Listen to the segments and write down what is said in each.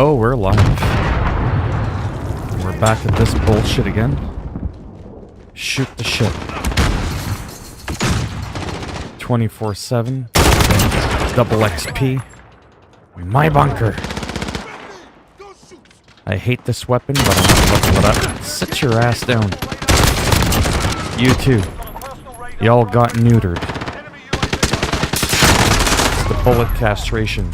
Oh, we're live. We're back at this bullshit again. Shoot the shit. 24/7. Double XP. My bunker. I hate this weapon, but I'm gonna level it up. Sit your ass down. You too. Y'all got neutered. It's the bullet castration.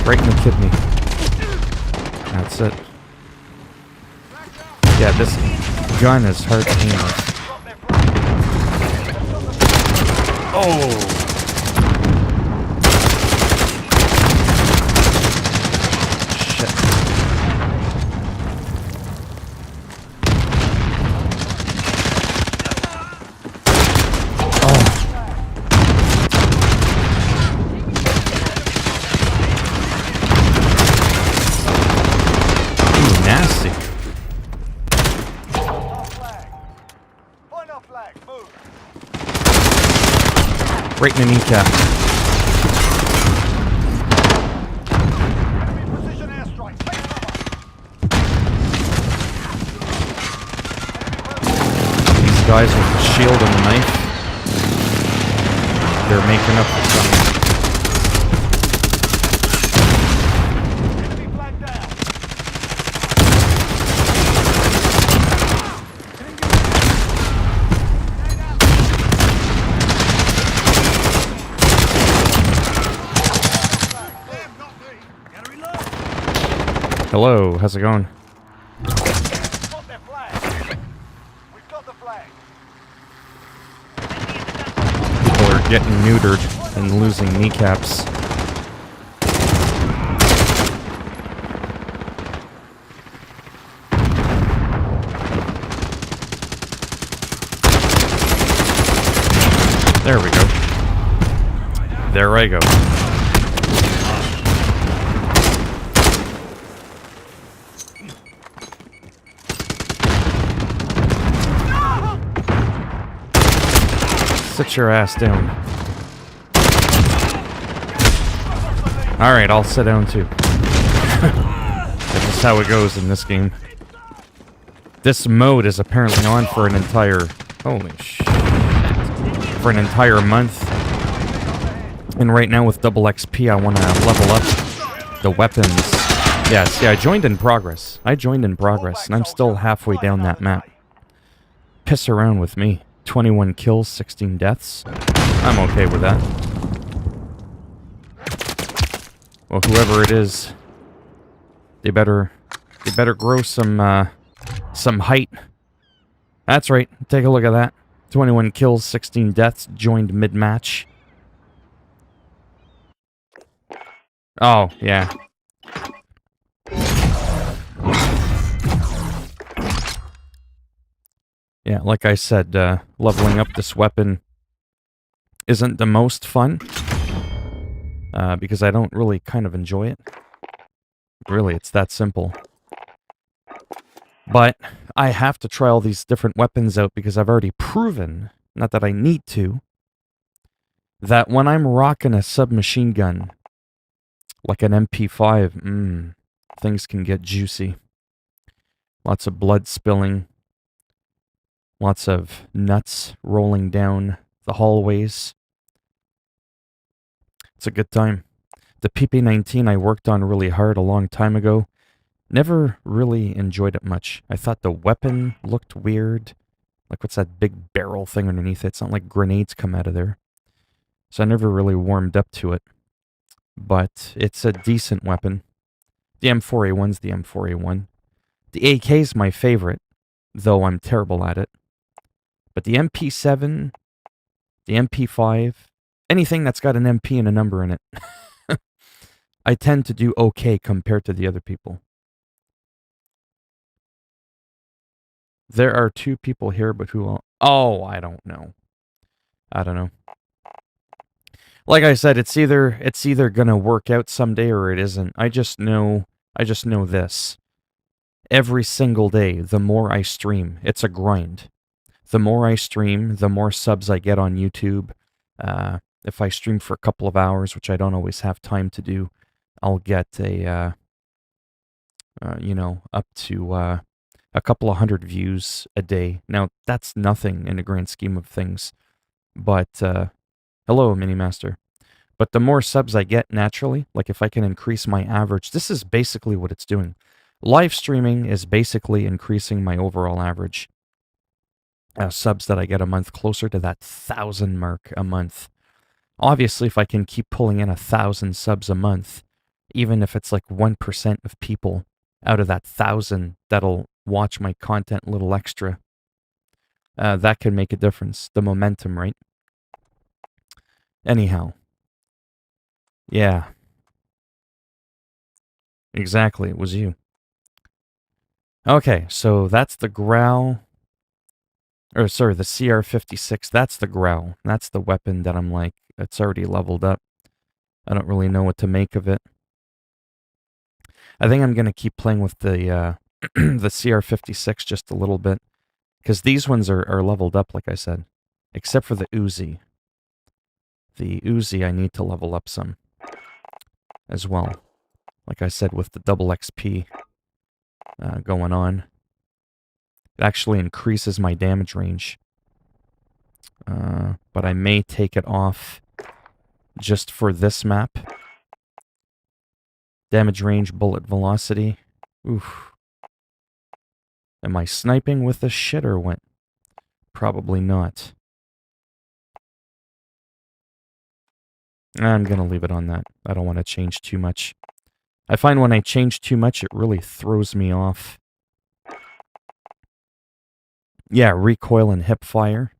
Right in the kidney. That's it. Yeah, this gun is hard to aim with. Oh! Shit. Oh. Ooh, nasty. Right in the kneecap. These guys with the shield and the knife, they're making up for something. Hello, how's it going? People are getting neutered and losing kneecaps. There we go. There I go. Sit your ass down. Alright, I'll sit down too. That's just how it goes in this game. This mode is apparently on for an entire... Holy shit. For an entire month. And right now with double XP, I want to level up the weapons. Yeah, see, I joined in progress. And I'm still halfway down that map. Piss around with me. 21 kills, 16 deaths. I'm okay with that. Well, whoever it is, they better grow some height. That's right. Take a look at that. 21 kills, 16 deaths. Joined mid-match. Oh, yeah. Yeah, like I said, leveling up this weapon isn't the most fun, because I don't really kind of enjoy it. Really, it's that simple. But I have to try all these different weapons out because I've already proven, not that I need to, that when I'm rocking a submachine gun, like an MP5, things can get juicy. Lots of blood spilling. Lots of nuts rolling down the hallways. It's a good time. The PP-19 I worked on really hard a long time ago. Never really enjoyed it much. I thought the weapon looked weird. Like, what's that big barrel thing underneath it? It's not like grenades come out of there. So I never really warmed up to it. But it's a decent weapon. The M4A1's the M4A1. The AK's my favorite, though I'm terrible at it. But the MP7, the MP5, anything that's got an MP and a number in it, I tend to do okay compared to the other people. There are 2 people here, but who else? Oh, I don't know. Like I said, it's either gonna work out someday or it isn't. I just know this. Every single day, the more I stream, it's a grind. The more I stream, the more subs I get on YouTube. If I stream for a couple of hours, which I don't always have time to do, I'll get up to a couple of hundred views a day. Now, that's nothing in the grand scheme of things. But, hello, Minimaster. But the more subs I get naturally, like if I can increase my average, this is basically what it's doing. Live streaming is basically increasing my overall average subs that I get a month closer to that 1,000 mark a month. Obviously, if I can keep pulling in 1,000 subs a month, even if it's like 1% of people out of that 1,000 that'll watch my content a little extra, that can make a difference. The momentum, right? Anyhow. Yeah. Exactly, it was you. Okay, so that's the Growl. Or, sorry, the CR-56. That's the Growl. That's the weapon that I'm like, it's already leveled up. I don't really know what to make of it. I think I'm going to keep playing with the the CR-56 just a little bit. Because these ones are leveled up, like I said. Except for the Uzi. The Uzi I need to level up some as well. Like I said, with the double XP going on. It actually increases my damage range. But I may take it off just for this map. Damage range, bullet velocity. Oof. Am I sniping with this shit or what? Probably not. I'm gonna leave it on that. I don't want to change too much. I find when I change too much, it really throws me off. Yeah, recoil and hip fire.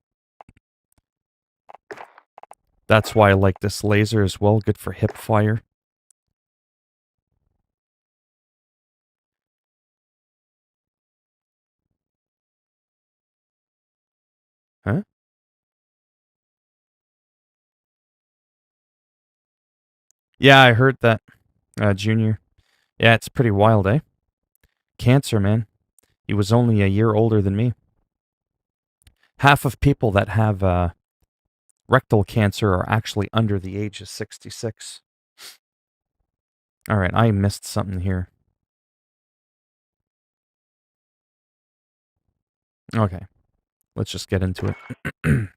That's why I like this laser as well. Good for hip fire. Huh? Yeah, I heard that, Junior. Yeah, it's pretty wild, eh? Cancer, man. He was only a year older than me. Half of people that have rectal cancer are actually under the age of 66. All right, I missed something here. Okay, let's just get into it.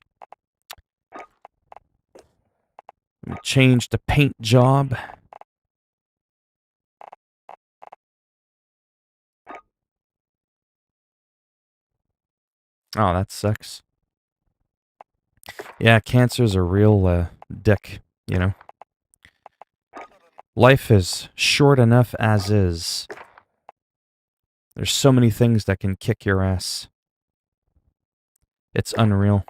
Change the paint job. Oh, that sucks. Yeah, cancer's a real dick, you know? Life is short enough as is. There's so many things that can kick your ass. It's unreal.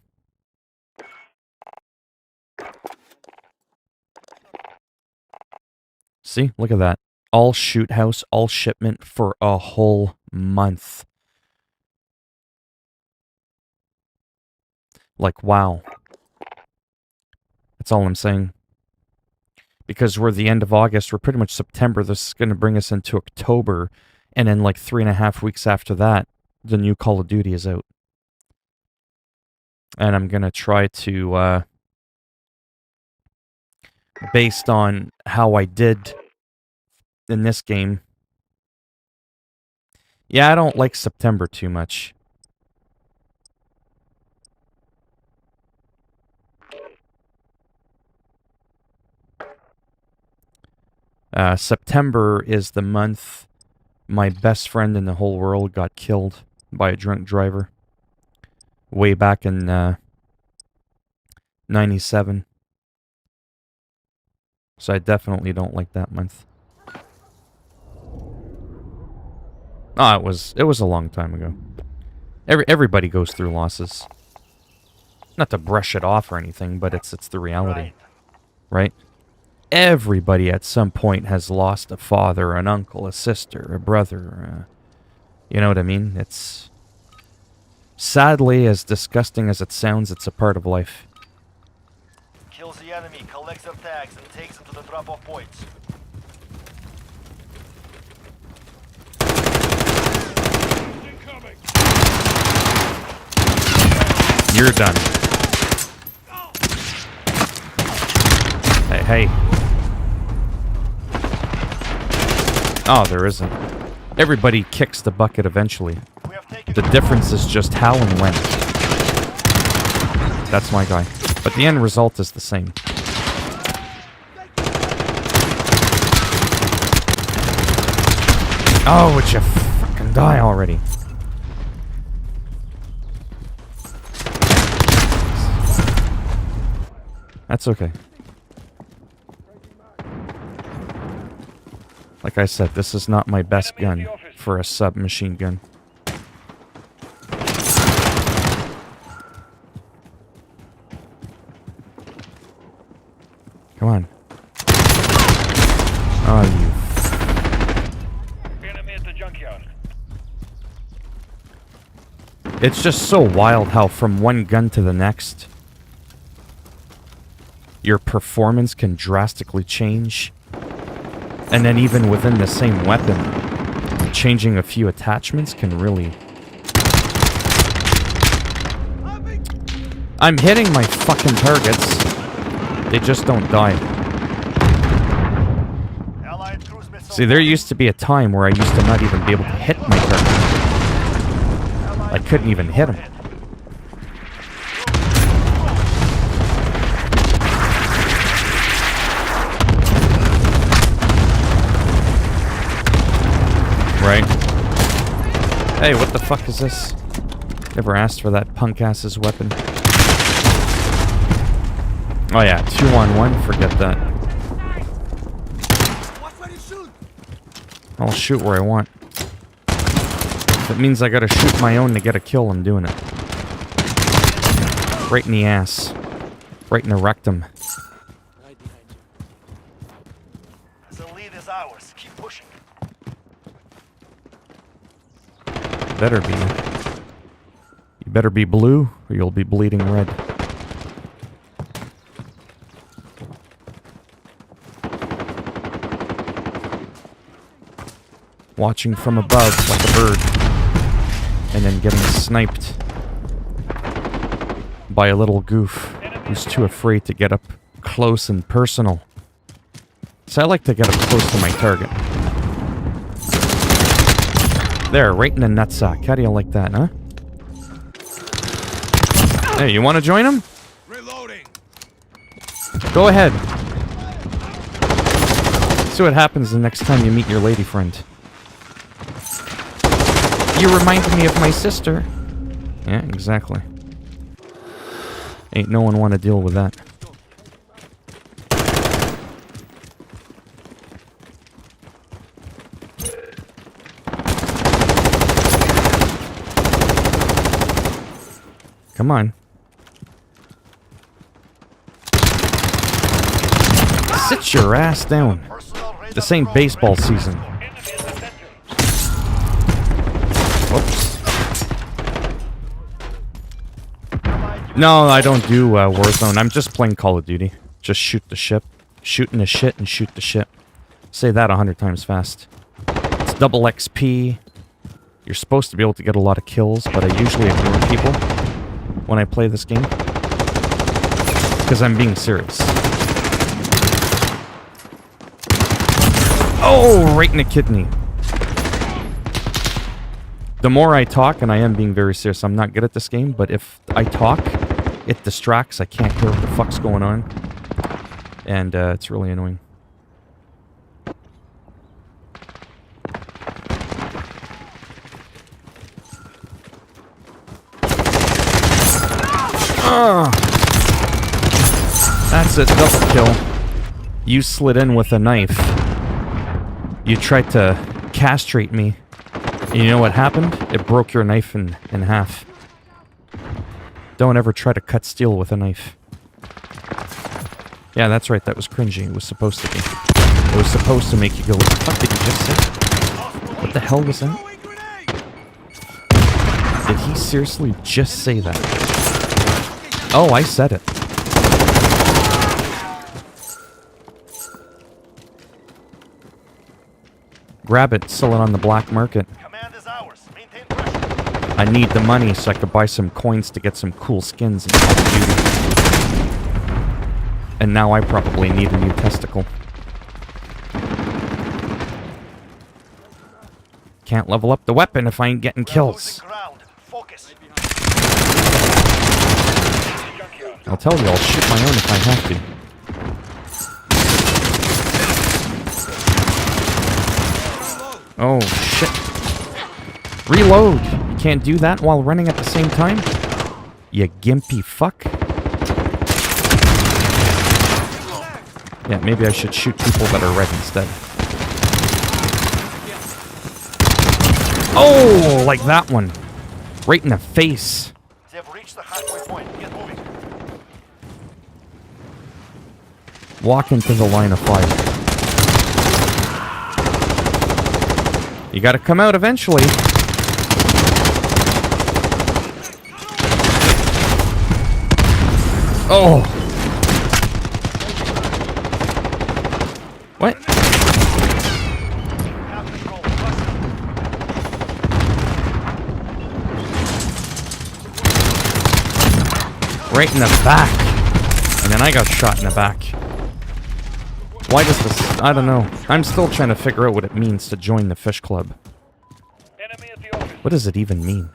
See, look at that. All shoot house, all shipment for a whole month. Like, wow. That's all I'm saying. Because we're the end of August, we're pretty much September. This is going to bring us into October. And then like 3.5 weeks after that, the new Call of Duty is out. And I'm going to try to, based on how I did in this game. Yeah, I don't like September too much. September is the month my best friend in the whole world got killed by a drunk driver. Way back in 97. So I definitely don't like that month. Ah, it was a long time ago. Everybody goes through losses. Not to brush it off or anything, but it's the reality. Right? Everybody at some point has lost a father, an uncle, a sister, a brother. You know what I mean? It's... Sadly, as disgusting as it sounds, it's a part of life. Kills the enemy, collects their tags, and takes them to the drop-off points. Incoming! You're done. Hey, hey. Oh, there isn't. Everybody kicks the bucket eventually. The difference is just how and when. That's my guy. But the end result is the same. Oh, would you fucking die already? That's okay. Like I said, this is not my best gun for a submachine gun. Come on. Oh, you. Enemy at the junkyard. It's just so wild how from one gun to the next, your performance can drastically change. And then even within the same weapon, changing a few attachments can really... I'm hitting my fucking targets. They just don't die. See, there used to be a time where I used to not even be able to hit my target. I couldn't even hit him. Right. Hey, what the fuck is this? Never asked for that punk-ass's weapon. Oh yeah, 2-on-1, forget that. I'll shoot where I want. If it means I gotta shoot my own to get a kill, I'm doing it. Right in the ass. Right in the rectum. The lead is ours. Keep pushing. Better be. You better be blue, or you'll be bleeding red. Watching from above like a bird, and then getting sniped by a little goof who's too afraid to get up close and personal. So I like to get up close to my target. There, right in the nutsack. How do you like that, huh? Hey, you want to join him? Reloading. Go ahead. See what happens the next time you meet your lady friend. You reminded me of my sister. Yeah, exactly. Ain't no one want to deal with that. Come on. Sit your ass down. This ain't baseball season. Whoops. No, I don't do Warzone. I'm just playing Call of Duty. Just shoot the ship. Shooting the shit and shoot the shit. Say that 100 times fast. It's double XP. You're supposed to be able to get a lot of kills, but I usually ignore people when I play this game. Because I'm being serious. Oh, right in the kidney. The more I talk, and I am being very serious, I'm not good at this game, but if I talk, it distracts. I can't hear what the fuck's going on. And it's really annoying. That's it, double kill. You slid in with a knife. You tried to castrate me. And you know what happened? It broke your knife in half. Don't ever try to cut steel with a knife. Yeah, that's right, that was cringy. It was supposed to be. It was supposed to make you go, what the fuck did you just say? What the hell was that? Did he seriously just say that? Oh, I said it. Grab it, sell it on the black market. Command is ours. Maintain pressure. I need the money so I could buy some coins to get some cool skins in Call of Duty. And now I probably need a new testicle. Can't level up the weapon if I ain't getting kills. I'll tell you, I'll shoot my own if I have to. Oh, shit. Reload! You can't do that while running at the same time? You gimpy fuck. Yeah, maybe I should shoot people that are red instead. Oh, like that one. Right in the face. They've reached the halfway point. Get moving. Walk into the line of fire. You gotta come out eventually. Oh! What? Right in the back. And then I got shot in the back. Why does this... I don't know. I'm still trying to figure out what it means to join the fish club. What does it even mean?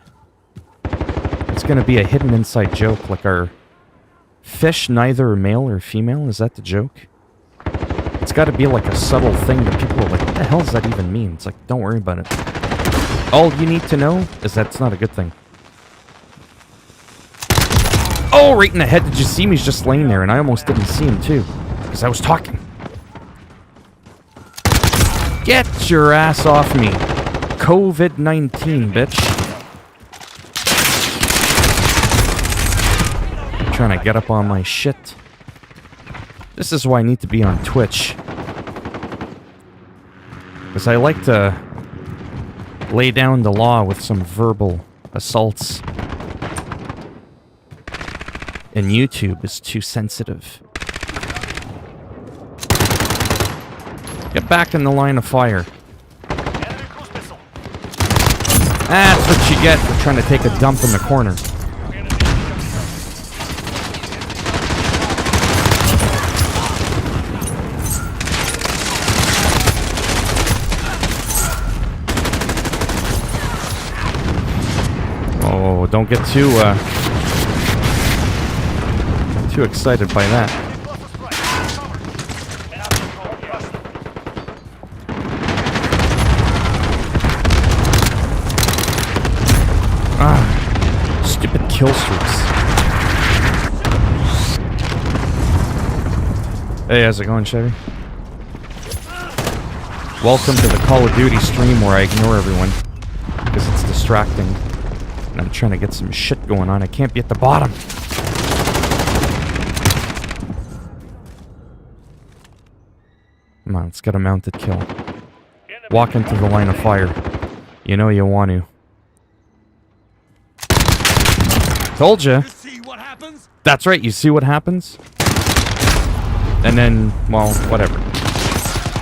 It's gonna be a hidden inside joke, like our... Fish neither male or female? Is that the joke? It's gotta be like a subtle thing that people are like, what the hell does that even mean? It's like, don't worry about it. All you need to know is that's not a good thing. Oh, right in the head. Did you see me? He's just laying there, and I almost didn't see him, too. Because I was talking. Get your ass off me. COVID-19, bitch. Trying to get up on my shit. This is why I need to be on Twitch. Because I like to lay down the law with some verbal assaults. And YouTube is too sensitive. Get back in the line of fire. That's what you get for trying to take a dump in the corner. Oh, don't get too excited by that. Stupid kill streaks. Hey, how's it going, Chevy? Welcome to the Call of Duty stream where I ignore everyone because it's distracting and I'm trying to get some shit going on. I can't be at the bottom. Come on, let's get a mounted kill. Walk into the line of fire. You know you want to. Told you. That's right, you see what happens? And then, well, whatever.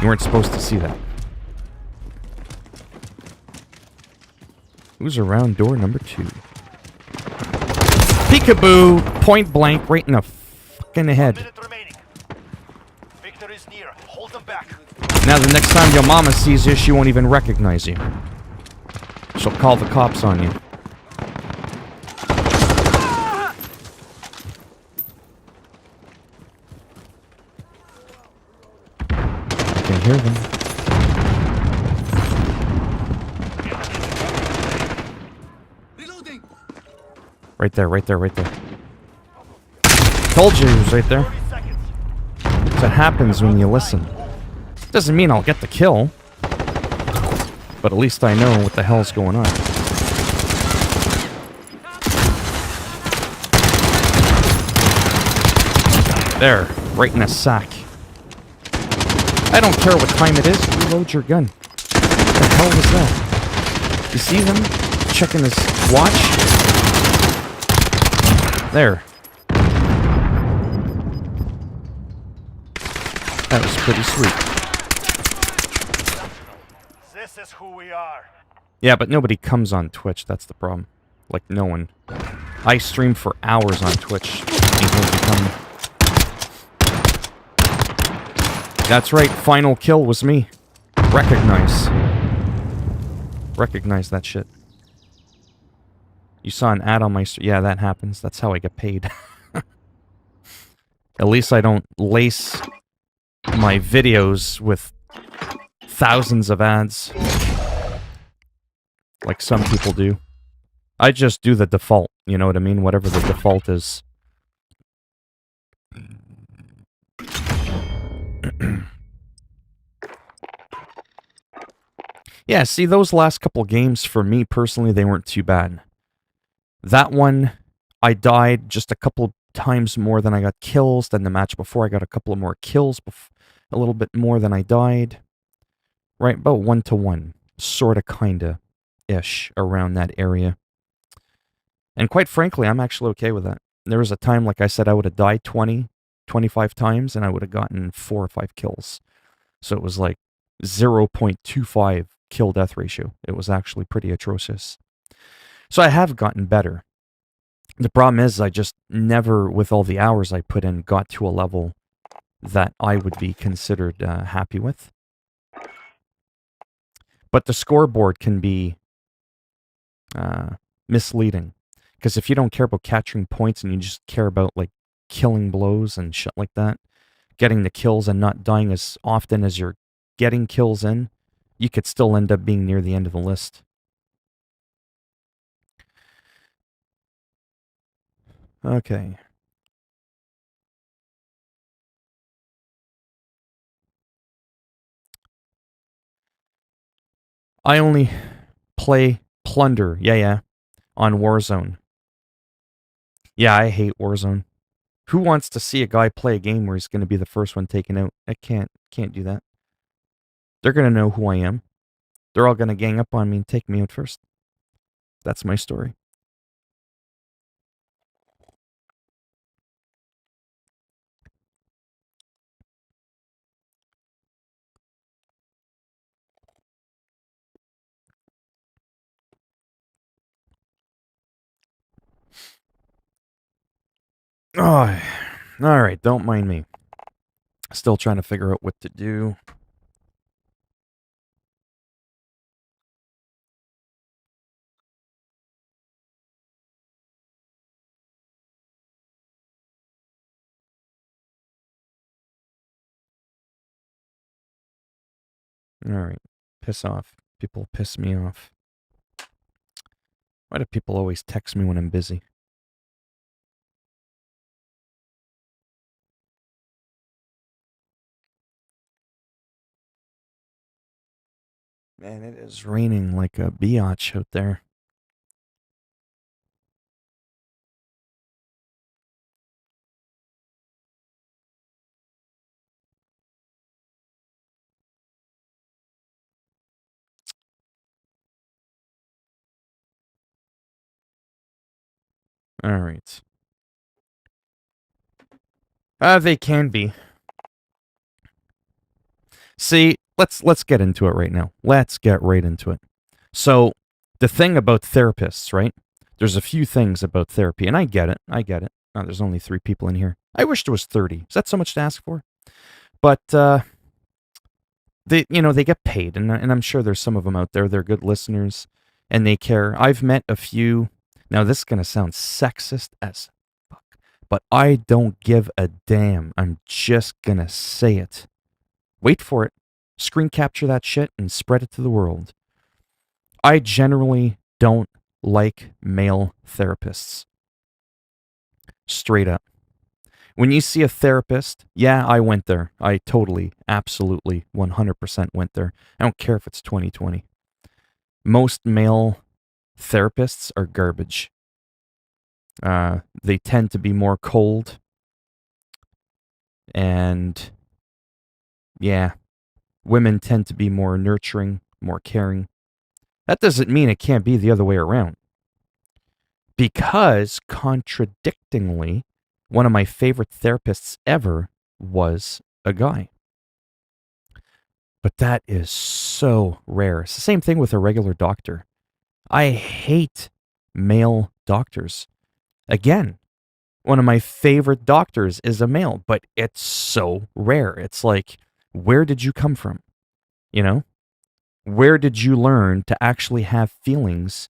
You weren't supposed to see that. Who's around door number 2? Peekaboo! Point blank, right in the fucking head. Now the next time your mama sees you, she won't even recognize you. She'll call the cops on you. I can hear them. Right there, right there, right there. Told you he was right there. That's what happens when you listen. Doesn't mean I'll get the kill. But at least I know what the hell's going on. There, right in the sack. I don't care what time it is, reload your gun. What the hell was that? You see them checking his watch? There. That was pretty sweet. This is who we are. Yeah, but nobody comes on Twitch, that's the problem. like no one. I stream for hours on Twitch. And he'll become... That's right, final kill was me. Recognize. Recognize that shit. You saw an ad on my... Yeah, that happens. That's how I get paid. At least I don't lace my videos with thousands of ads. Like some people do. I just do the default, you know what I mean? Whatever the default is. Yeah, see, those last couple games, for me personally, they weren't too bad. That one, I died just a couple times more than I got kills. Then the match before, I got a couple of more kills, a little bit more than I died. Right, about 1-to-1. Sorta, kinda, ish, around that area. And quite frankly, I'm actually okay with that. There was a time, like I said, I would have died 20, 25 times, and I would have gotten 4 or 5 kills. So it was like 0.25 kill-death ratio. It was actually pretty atrocious. So I have gotten better. The problem is I just never, with all the hours I put in, got to a level that I would be considered happy with. But the scoreboard can be misleading. Because if you don't care about capturing points and you just care about like killing blows and shit like that, getting the kills and not dying as often as you're getting kills in, you could still end up being near the end of the list. Okay. I only play Plunder, yeah, on Warzone. Yeah, I hate Warzone. Who wants to see a guy play a game where he's going to be the first one taken out? I can't do that. They're going to know who I am. They're all going to gang up on me and take me out first. That's my story. Oh, all right, don't mind me. Still trying to figure out what to do. All right, piss off. People piss me off. Why do people always text me when I'm busy? Man, it is raining like a biatch out there. All right. They can be. See, let's get into it right now. Let's get right into it. So, the thing about therapists, right? There's a few things about therapy, and I get it. Oh, there's only 3 people in here. I wish there was 30. Is that so much to ask for? But they get paid, and I'm sure there's some of them out there. They're good listeners, and they care. I've met a few. Now, this is gonna sound sexist as fuck, but I don't give a damn. I'm just gonna say it. Wait for it. Screen capture that shit and spread it to the world. I generally don't like male therapists. Straight up. When you see a therapist, yeah, I went there. I totally, absolutely, 100% went there. I don't care if it's 2020. Most male therapists are garbage. They tend to be more cold. And, yeah, women tend to be more nurturing, more caring. That doesn't mean it can't be the other way around. Because, contradictingly, one of my favorite therapists ever was a guy. But that is so rare. It's the same thing with a regular doctor. I hate male doctors. Again, one of my favorite doctors is a male, but it's so rare. It's like, where did you come from? You know? Where did you learn to actually have feelings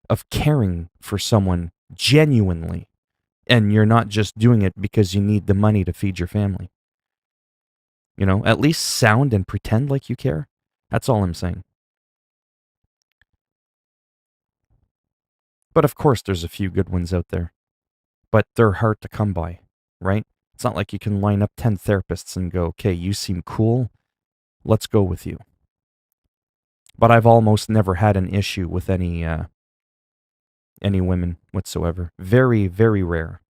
of caring for someone genuinely? And you're not just doing it because you need the money to feed your family. At least sound and pretend like you care. That's all I'm saying. But of course, there's a few good ones out there. But they're hard to come by, right? It's not like you can line up 10 therapists and go, okay, you seem cool. Let's go with you. But I've almost never had an issue with any women whatsoever. Very, very rare.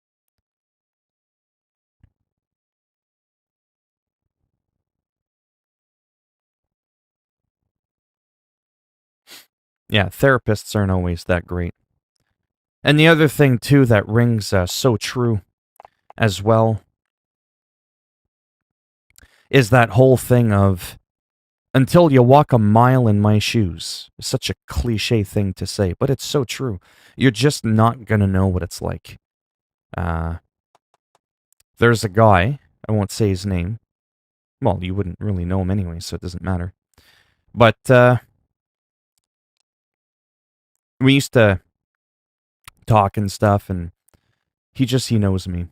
Yeah, therapists aren't always that great. And the other thing, too, that rings so true as well is that whole thing of until you walk a mile in my shoes. It's such a cliche thing to say, but it's so true. You're just not going to know what it's like. There's a guy, I won't say his name. Well, you wouldn't really know him anyway, so it doesn't matter. But we used to talk and stuff, and he knows me.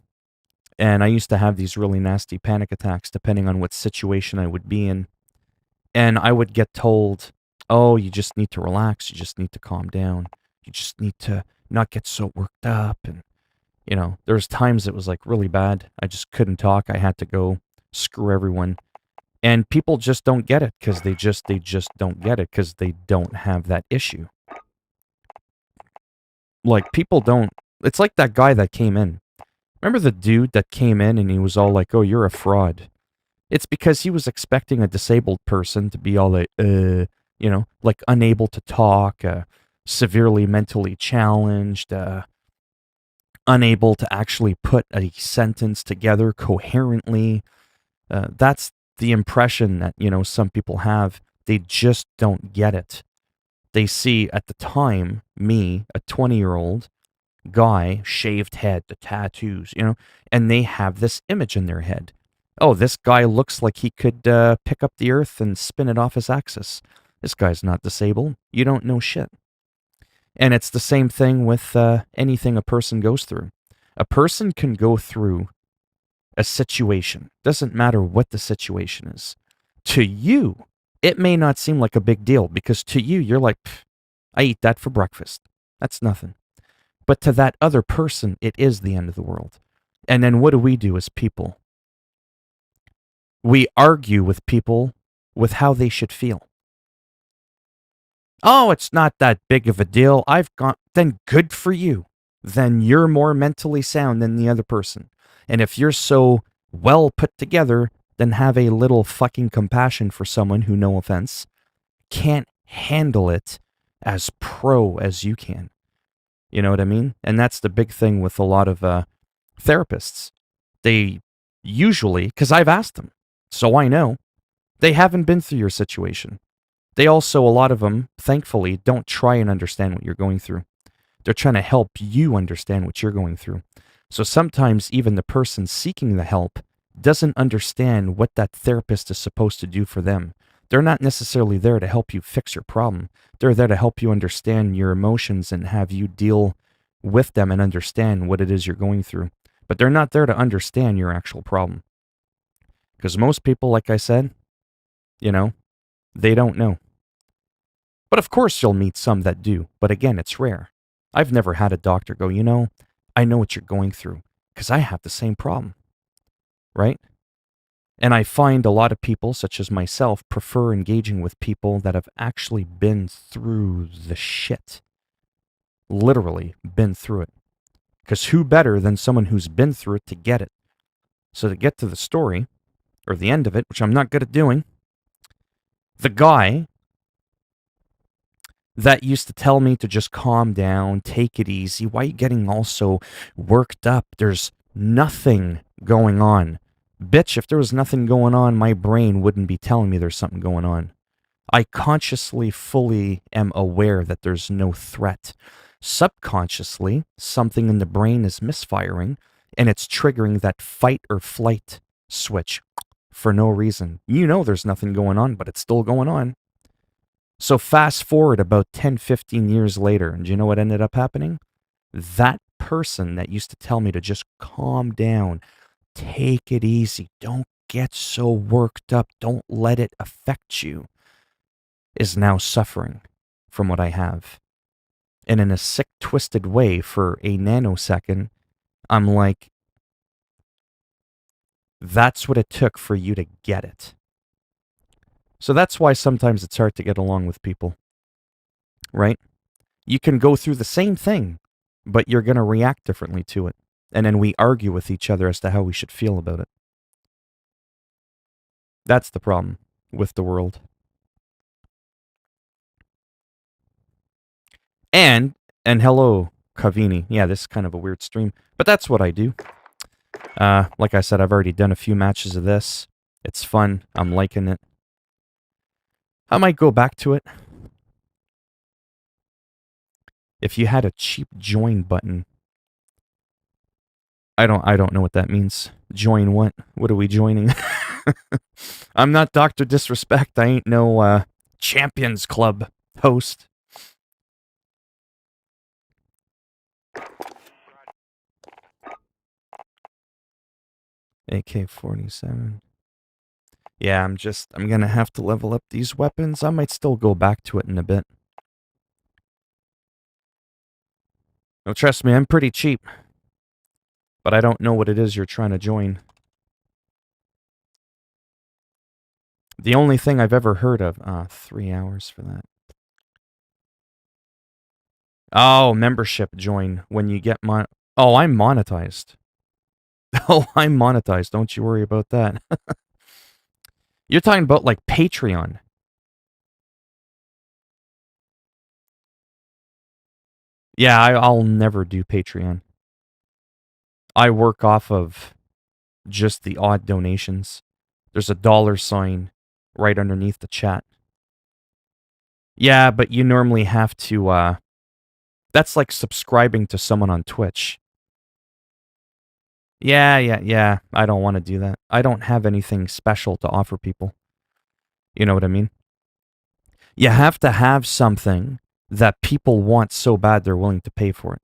And I used to have these really nasty panic attacks depending on what situation I would be in. And I would get told, oh, you just need to relax. You just need to calm down. You just need to not get so worked up. And, there's times it was like really bad. I just couldn't talk. I had to go screw everyone. And people just don't get it because they just don't get it because they don't have that issue. Like people don't, it's like that guy that came in. Remember the dude that came in and he was all like, oh, you're a fraud. It's because he was expecting a disabled person to be all like, like unable to talk, severely mentally challenged, unable to actually put a sentence together coherently. That's the impression that, some people have. They just don't get it. They see at the time, me, a 20-year-old guy, shaved head, the tattoos, and they have this image in their head. Oh, this guy looks like he could pick up the earth and spin it off his axis. This guy's not disabled. You don't know shit. And it's the same thing with anything a person goes through. A person can go through a situation. Doesn't matter what the situation is. To you, it may not seem like a big deal because to you, you're like, I eat that for breakfast. That's nothing. But to that other person, it is the end of the world. And then what do we do as people? We argue with people with how they should feel. Oh, it's not that big of a deal. Then good for you. Then you're more mentally sound than the other person. And if you're so well put together, then have a little fucking compassion for someone who, no offense, can't handle it as pro as you can. You know what I mean? And that's the big thing with a lot of therapists. They usually, because I've asked them, so I know, they haven't been through your situation. They also, a lot of them, thankfully, don't try and understand what you're going through. They're trying to help you understand what you're going through. So sometimes even the person seeking the help doesn't understand what that therapist is supposed to do for them. They're not necessarily there to help you fix your problem. They're there to help you understand your emotions and have you deal with them and understand what it is you're going through. But they're not there to understand your actual problem. Because most people, like I said, they don't know. But of course you'll meet some that do. But again, it's rare. I've never had a doctor go, I know what you're going through because I have the same problem. Right? And I find a lot of people, such as myself, prefer engaging with people that have actually been through the shit. Literally been through it. Because who better than someone who's been through it to get it? So to get to the story, or the end of it, which I'm not good at doing, the guy that used to tell me to just calm down, take it easy, why are you getting all so worked up? There's nothing going on. Bitch, if there was nothing going on, my brain wouldn't be telling me there's something going on. I consciously, fully am aware that there's no threat. subconsciously, something in the brain is misfiring and it's triggering that fight or flight switch for no reason. You know there's nothing going on, but it's still going on. So fast forward about 10, 15 years later, and do you know what ended up happening? That person that used to tell me to just calm down, take it easy, don't get so worked up, don't let it affect you, is now suffering from what I have. And in a sick, twisted way, for a nanosecond, I'm like, that's what it took for you to get it. So that's why sometimes it's hard to get along with people, right? You can go through the same thing, but you're going to react differently to it. And then we argue with each other as to how we should feel about it. That's the problem with the world. And hello, Kavini. Yeah, this is kind of a weird stream, but that's what I do. Like I said, I've already done a few matches of this. It's fun. I'm liking it. I might go back to it. If you had a cheap join button, I don't know what that means. Join what? What are we joining? I'm not Dr. Disrespect. I ain't no Champions Club host. AK-47. Yeah, I'm gonna have to level up these weapons. I might still go back to it in a bit. No, trust me, I'm pretty cheap. But I don't know what it is you're trying to join. The only thing I've ever heard of... 3 hours for that. Oh, membership join when you get Oh, I'm monetized. Oh, I'm monetized. Don't you worry about that. You're talking about like Patreon. Yeah, I'll never do Patreon. I work off of just the odd donations. There's a $sign right underneath the chat. Yeah, but you normally have to, that's like subscribing to someone on Twitch. Yeah. I don't want to do that. I don't have anything special to offer people. You know what I mean? You have to have something that people want so bad they're willing to pay for it.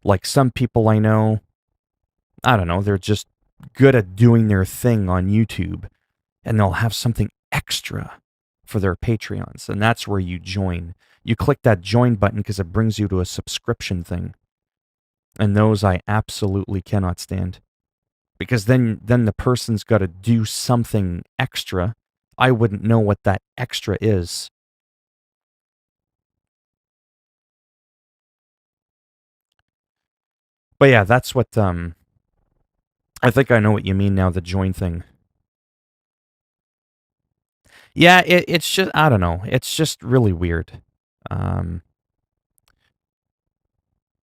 Like some people I know, I don't know, they're just good at doing their thing on YouTube and they'll have something extra for their Patreons. And that's where you join. You click that join button because it brings you to a subscription thing. And those I absolutely cannot stand. Because then the person's got to do something extra. I wouldn't know what that extra is. But yeah, that's what I think I know what you mean now, the join thing. Yeah, it's just, I don't know. It's just really weird.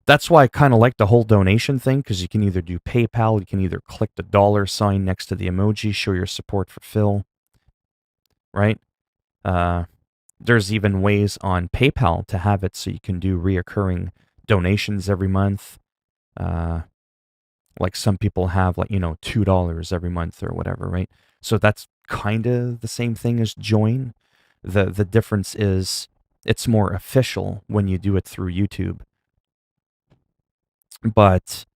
That's why I kind of like the whole donation thing, because you can either do PayPal, you can either click the $sign next to the emoji, show your support for Phil, right? There's even ways on PayPal to have it so you can do reoccurring donations every month. Like some people have, like, $2 every month or whatever, right? So that's kind of the same thing as join. The difference is it's more official when you do it through YouTube. But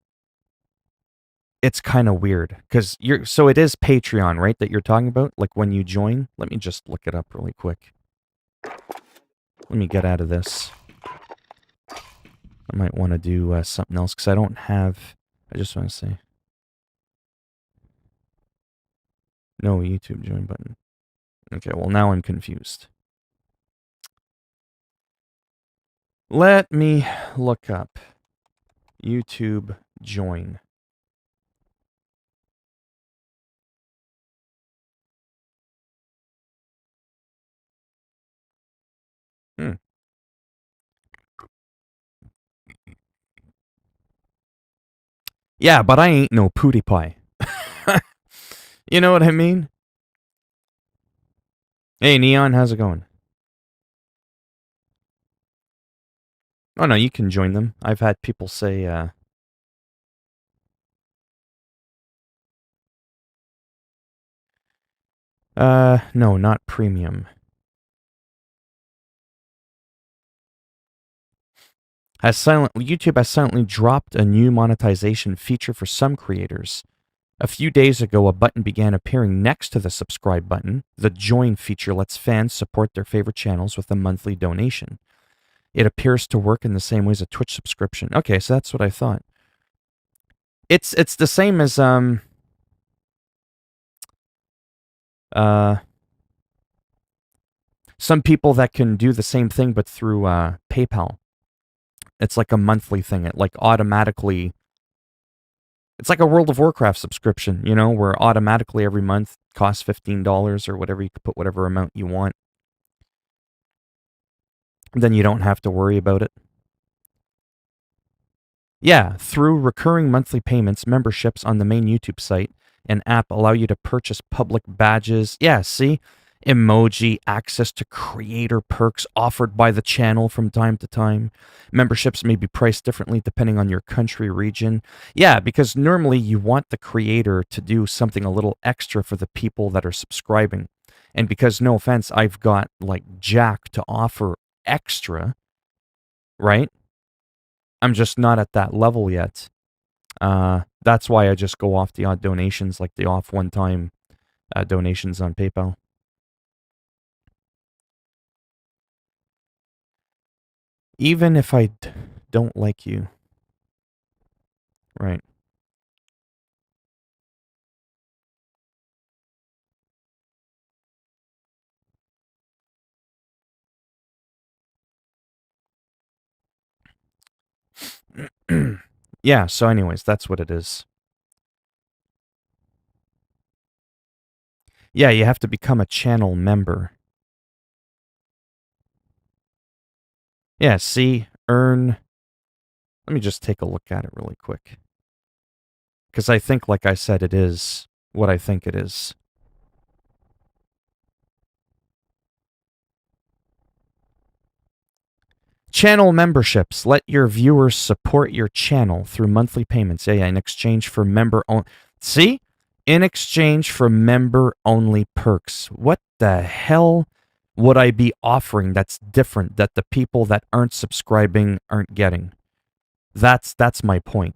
it's kind of weird because so it is Patreon, right, that you're talking about? Like when you join? Let me just look it up really quick. Let me get out of this. I might want to do something else because I just want to say. No YouTube join button. Okay, well now I'm confused. Let me look up YouTube join. Yeah, but I ain't no PewDiePie. You know what I mean? Hey, Neon, how's it going? Oh no, you can join them. I've had people say, no, not premium. YouTube has silently dropped a new monetization feature for some creators. A few days ago, a button began appearing next to the subscribe button. The join feature lets fans support their favorite channels with a monthly donation. It appears to work in the same way as a Twitch subscription. Okay, so that's what I thought. It's the same as some people that can do the same thing but through PayPal. It's like a monthly thing. It like automatically. It's like a World of Warcraft subscription, you know, where automatically every month costs $15 or whatever. You can put whatever amount you want. Then you don't have to worry about it. Yeah, through recurring monthly payments, memberships on the main YouTube site and app allow you to purchase public badges. Yeah, see? Emoji, access to creator perks offered by the channel from time to time. Memberships may be priced differently depending on your country, region. Yeah, because normally you want the creator to do something a little extra for the people that are subscribing. And because, no offense, I've got like Jack to offer extra, right? I'm just not at that level yet. That's why I just go off the odd donations, like the off one-time donations on PayPal. Even if I don't like you. Right. Yeah, so anyways, that's what it is. Yeah, you have to become a channel member. Yeah, see, earn. Let me just take a look at it really quick. Because I think, like I said, it is what I think it is. Channel memberships. Let your viewers support your channel through monthly payments. Yeah, in exchange for member only. See? In exchange for member only perks. What the hell would I be offering that's different that the people that aren't subscribing aren't getting? That's my point.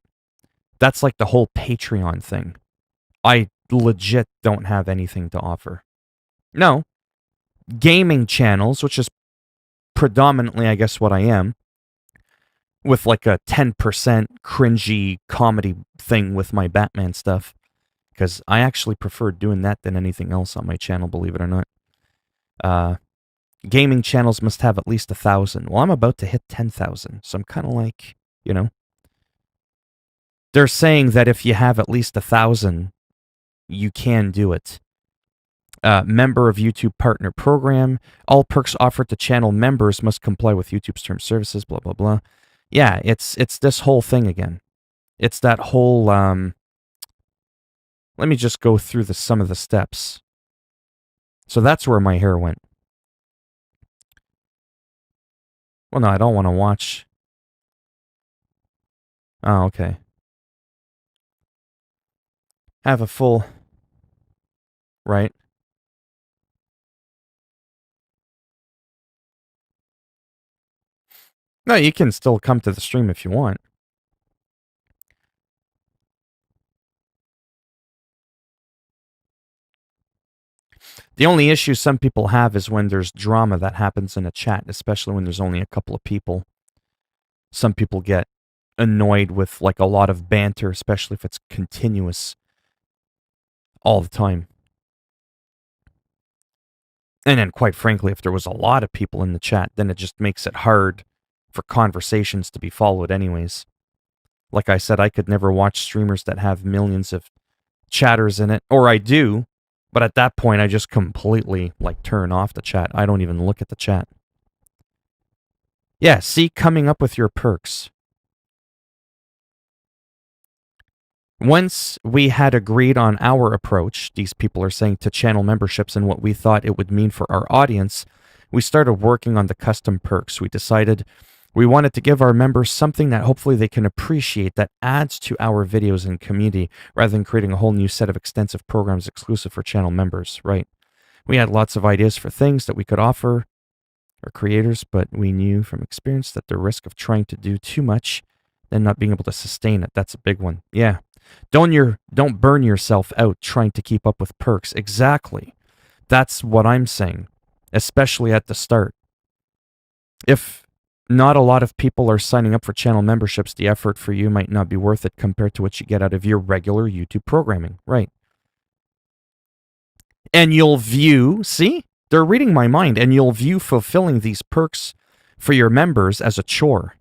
That's like the whole Patreon thing. I legit don't have anything to offer. No. Gaming channels, which is predominantly, I guess, what I am, with like a 10% cringy comedy thing with my Batman stuff. Because I actually prefer doing that than anything else on my channel, believe it or not. Gaming channels must have at least 1,000. Well, I'm about to hit 10,000, so I'm kind of like, you know. They're saying that if you have at least 1,000, you can do it. Member of YouTube Partner Program. All perks offered to channel members must comply with YouTube's terms of services, blah, blah, blah. Yeah, it's this whole thing again. It's that whole, let me just go through some of the steps. So that's where my hair went. Well, no, I don't want to watch. Oh, okay. Have a full, right? No, you can still come to the stream if you want. The only issue some people have is when there's drama that happens in a chat, especially when there's only a couple of people. Some people get annoyed with like a lot of banter, especially if it's continuous all the time. And then, quite frankly, if there was a lot of people in the chat, then it just makes it hard for conversations to be followed anyways. Like I said, I could never watch streamers that have millions of chatters in it, or I do, but at that point I just completely like turn off the chat. I don't even look at the chat. Yeah, see, coming up with your perks. Once we had agreed on our approach, these people are saying, to channel memberships and what we thought it would mean for our audience, we started working on the custom perks. We decided We wanted to give our members something that hopefully they can appreciate that adds to our videos and community rather than creating a whole new set of extensive programs exclusive for channel members, right? We had lots of ideas for things that we could offer our creators, but we knew from experience that the risk of trying to do too much and not being able to sustain it, that's a big one. Yeah. Don't burn yourself out trying to keep up with perks. Exactly. That's what I'm saying, especially at the start. If not a lot of people are signing up for channel memberships, the effort for you might not be worth it compared to what you get out of your regular YouTube programming, right? And you'll view, see, they're reading my mind, and you'll view fulfilling these perks for your members as a chore.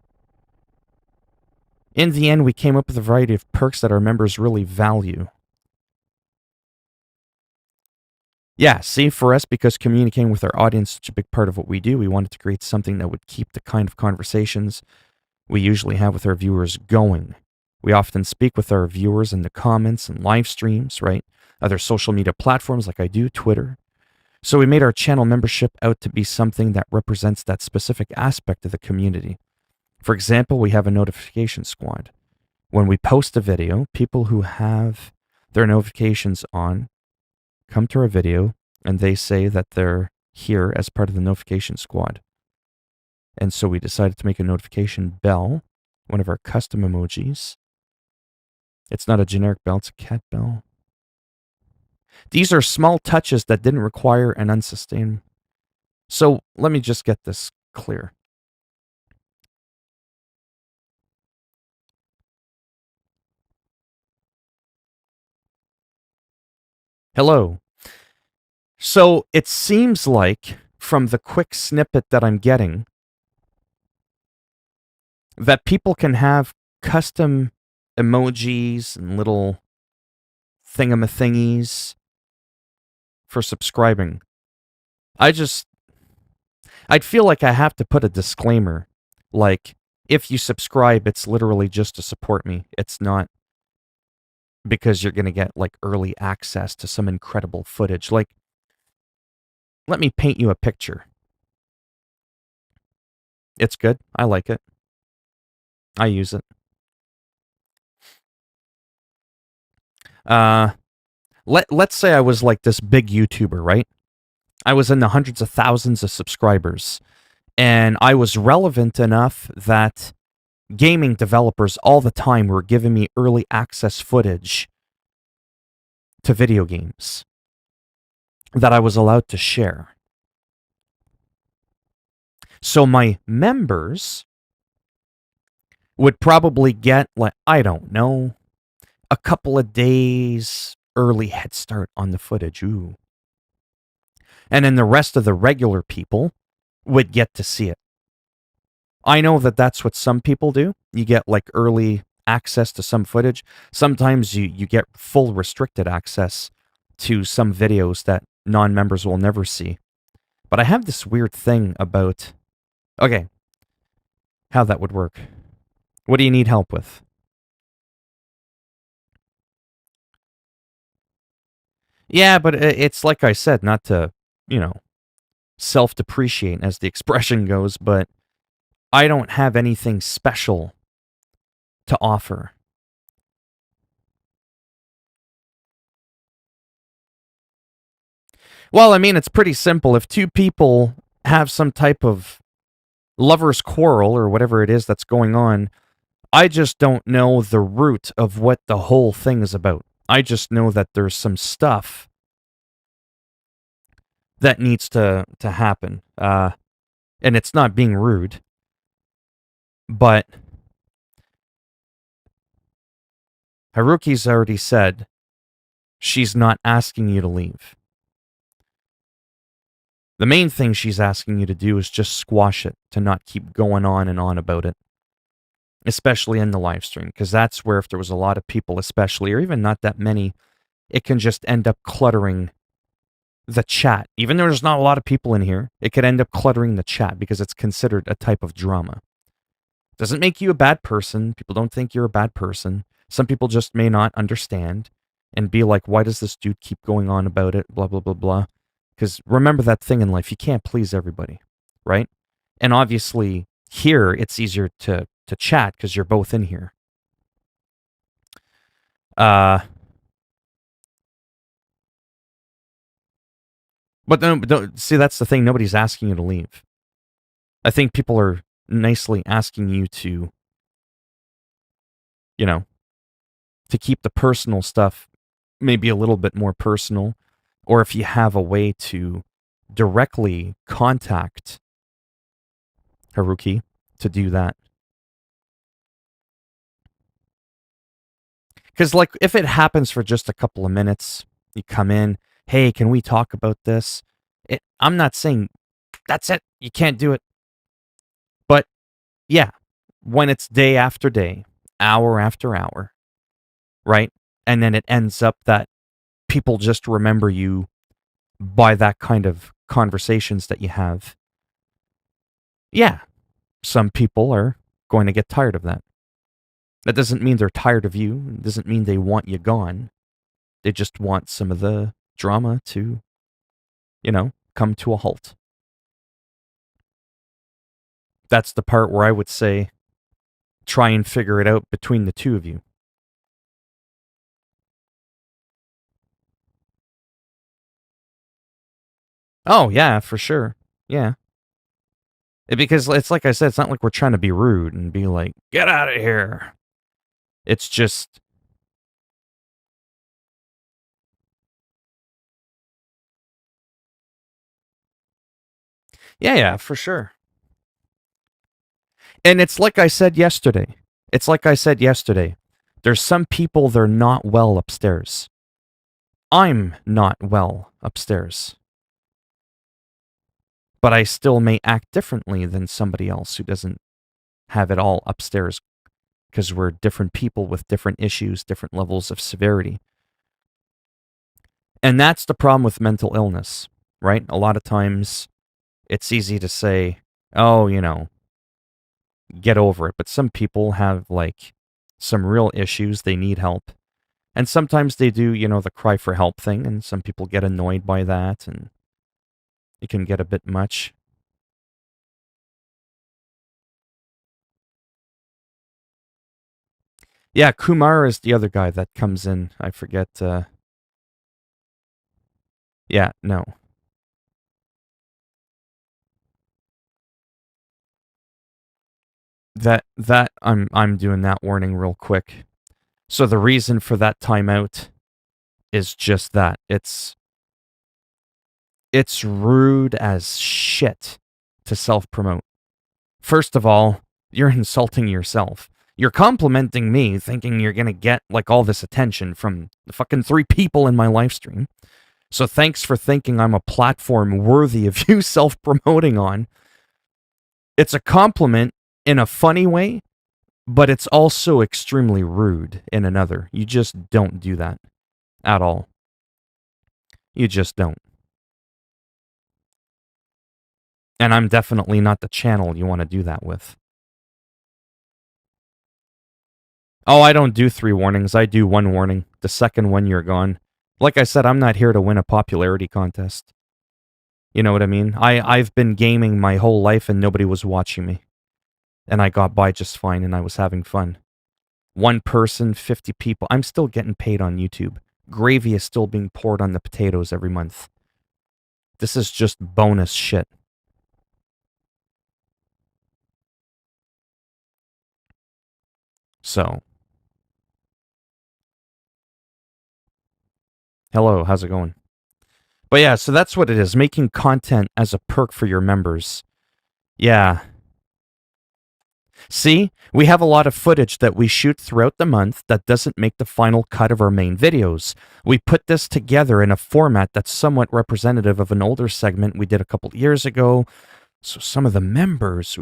In the end, we came up with a variety of perks that our members really value. Yeah, see, for us, because communicating with our audience is such a big part of what we do, we wanted to create something that would keep the kind of conversations we usually have with our viewers going. We often speak with our viewers in the comments and live streams, right? Other social media platforms like I do, Twitter. So we made our channel membership out to be something that represents that specific aspect of the community. For example, we have a notification squad. When we post a video, people who have their notifications on come to our video and they say that they're here as part of the notification squad. And so we decided to make a notification bell, one of our custom emojis. It's not a generic bell, it's a cat bell. These are small touches that didn't require an unsustained. So let me just get this clear. Hello. So it seems like, from the quick snippet that I'm getting, that people can have custom emojis and little thingamathingies for subscribing. I'd feel like I have to put a disclaimer, like, if you subscribe, it's literally just to support me. It's not because you're going to get, like, early access to some incredible footage. Like, let me paint you a picture. It's good. I like it. I use it. Let's say I was like this big YouTuber, right? I was in the hundreds of thousands of subscribers, and I was relevant enough that gaming developers all the time were giving me early access footage to video games that I was allowed to share. So my members would probably get, like, I don't know, a couple of days early head start on the footage. Ooh. And then the rest of the regular people would get to see it. I know that that's what some people do. You get, like, early access to some footage. Sometimes you get full restricted access to some videos that non-members will never see. But I have this weird thing about... Okay, how that would work. What do you need help with? Yeah, but it's like I said, not to, self-depreciate, as the expression goes, but I don't have anything special to offer. Well, I mean, it's pretty simple. If two people have some type of lover's quarrel or whatever it is that's going on, I just don't know the root of what the whole thing is about. I just know that there's some stuff that needs to happen. And it's not being rude, but Haruki's already said she's not asking you to leave. The main thing she's asking you to do is just squash it, to not keep going on and on about it, especially in the live stream, because that's where, if there was a lot of people especially, or even not that many, it can just end up cluttering the chat. Even though there's not a lot of people in here, it could end up cluttering the chat because it's considered a type of drama. Doesn't make you a bad person. People don't think you're a bad person. Some people just may not understand and be like, why does this dude keep going on about it? Blah, blah, blah, blah. Because remember that thing in life, you can't please everybody, right? And obviously, Here, it's easier to chat because you're both in here. But don't see, that's the thing. Nobody's asking you to leave. I think people are nicely asking you to, you know, to keep the personal stuff maybe a little bit more personal, or if you have a way to directly contact Haruki to do that. Because, like, if it happens for just a couple of minutes, you come in, hey, can we talk about this? I'm not saying that's it, you can't do it. But yeah, when it's day after day, hour after hour, right? And then it ends up that people just remember you by that kind of conversations that you have. Yeah, some people are going to get tired of that. That doesn't mean they're tired of you. It doesn't mean they want you gone. They just want some of the drama to, come to a halt. That's the part where I would say try and figure it out between the two of you. Oh, yeah, for sure. Yeah. Because it's like I said, it's not like we're trying to be rude and be like, get out of here. It's just, yeah, for sure. And it's like I said yesterday. It's like I said yesterday. There's some people, they're not well upstairs. I'm not well upstairs. But I still may act differently than somebody else who doesn't have it all upstairs because we're different people with different issues, different levels of severity. And that's the problem with mental illness, right? A lot of times it's easy to say, oh, get over it. But some people have like some real issues, they need help. And sometimes they do, the cry for help thing, and some people get annoyed by that, and it can get a bit much. Yeah, Kumar is the other guy that comes in. I forget. Yeah, no. That I'm doing that warning real quick. So the reason for that timeout is just that. It's rude as shit to self-promote. First of all, you're insulting yourself. You're complimenting me thinking you're going to get like all this attention from the fucking 3 people in my live stream. So thanks for thinking I'm a platform worthy of you self-promoting on. It's a compliment in a funny way, but it's also extremely rude in another. You just don't do that at all. You just don't. And I'm definitely not the channel you want to do that with. Oh, I don't do 3 warnings. I do 1 warning. The second one, you're gone. Like I said, I'm not here to win a popularity contest. You know what I mean? I've been gaming my whole life and nobody was watching me. And I got by just fine and I was having fun. 1 person, 50 people. I'm still getting paid on YouTube. Gravy is still being poured on the potatoes every month. This is just bonus shit. So. Hello, how's it going? But yeah, so that's what it is. Making content as a perk for your members. Yeah. See, we have a lot of footage that we shoot throughout the month that doesn't make the final cut of our main videos. We put this together in a format that's somewhat representative of an older segment we did a couple years ago. So some of the members,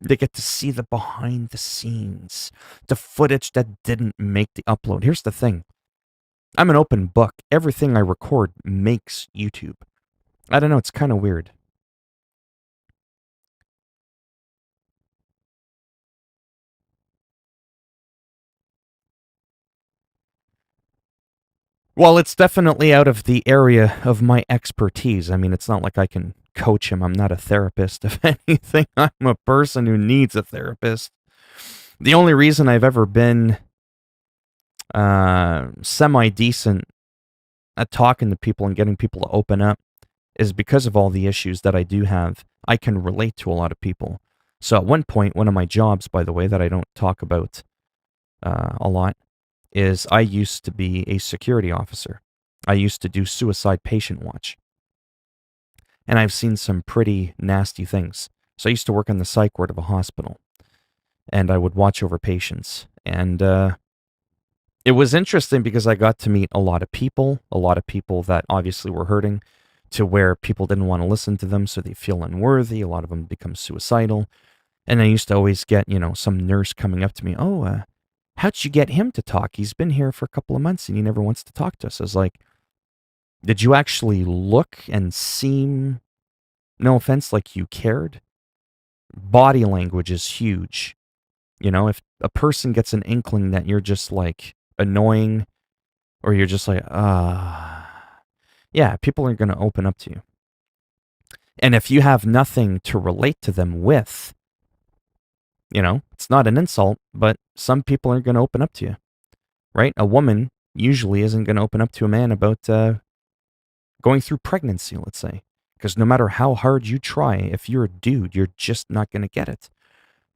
they get to see the behind the scenes, the footage that didn't make the upload. Here's the thing. I'm an open book. Everything I record makes YouTube. I don't know, it's kind of weird. Well, it's definitely out of the area of my expertise. I mean, it's not like I can coach him. I'm not a therapist. If anything, I'm a person who needs a therapist. The only reason I've ever been semi-decent at talking to people and getting people to open up is because of all the issues that I do have. I can relate to a lot of people. So at one point, one of my jobs, by the way, that I don't talk about a lot, is I used to be a security officer. I used to do suicide patient watch. And I've seen some pretty nasty things. So I used to work in the psych ward of a hospital. And I would watch over patients. And it was interesting because I got to meet a lot of people that obviously were hurting, to where people didn't want to listen to them, so they feel unworthy. A lot of them become suicidal. And I used to always get, some nurse coming up to me, how'd you get him to talk? He's been here for a couple of months and he never wants to talk to us. I was like, did you actually look and seem, no offense, like you cared? Body language is huge. If a person gets an inkling that you're just like annoying, or you're just like, yeah, people are going to open up to you. And if you have nothing to relate to them with, it's not an insult, but some people are going to open up to you, right? A woman usually isn't going to open up to a man about going through pregnancy, let's say, because no matter how hard you try, if you're a dude, you're just not going to get it.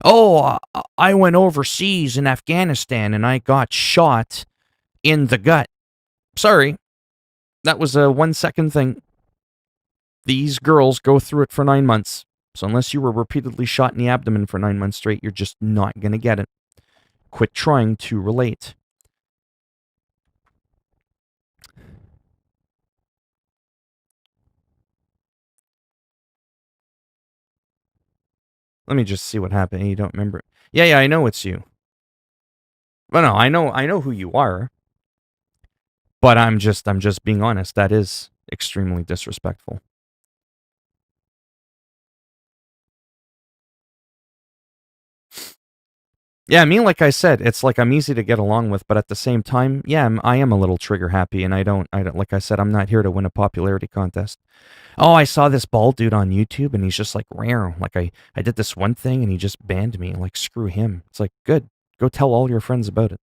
Oh, I went overseas in Afghanistan and I got shot in the gut. Sorry, that was a 1 second thing. These girls go through it for 9 months. So unless you were repeatedly shot in the abdomen for 9 months straight, you're just not going to get it. Quit trying to relate. Let me just see what happened. You don't remember it. Yeah, I know it's you. Well, no, I know who you are. But I'm just being honest. That is extremely disrespectful. Yeah, I mean, like I said, it's like I'm easy to get along with, but at the same time, yeah, I am a little trigger happy, and I don't, like I said, I'm not here to win a popularity contest. Oh, I saw this bald dude on YouTube, and he's just like, rare. Like, I did this one thing, and he just banned me. Like, screw him. It's like, good. Go tell all your friends about it.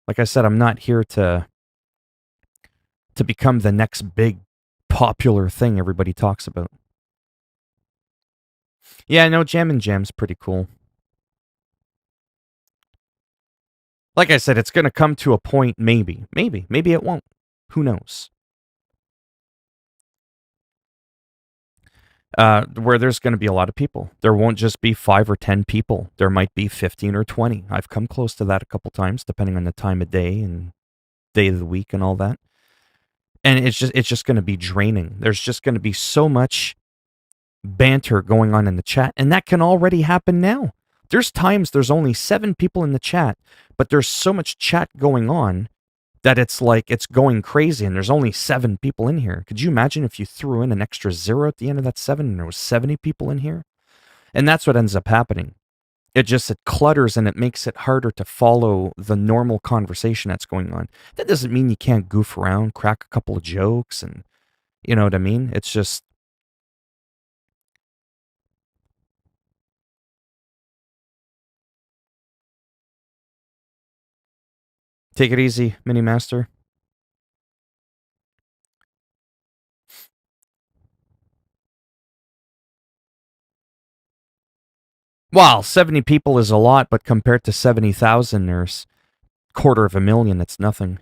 Like I said, I'm not here to become the next big popular thing everybody talks about. Yeah, no, Jam and Jam's pretty cool. Like I said, it's going to come to a point, maybe it won't. Who knows? Where there's going to be a lot of people. There won't just be 5 or 10 people. There might be 15 or 20. I've come close to that a couple times, depending on the time of day and day of the week and all that. And it's just going to be draining. There's just going to be so much banter going on in the chat, and that can already happen now. There's times there's only 7 people in the chat, but there's so much chat going on that it's like it's going crazy, and there's only 7 people in here. Could you imagine if you threw in an extra 0 at the end of that 7 and there was 70 people in here? And that's what ends up happening. It clutters, and it makes it harder to follow the normal conversation that's going on. That doesn't mean you can't goof around, crack a couple of jokes, and you know what I mean? It's just... Take it easy, Mini Master. Well, 70 people is a lot, but compared to 70,000, there's 250,000, it's nothing.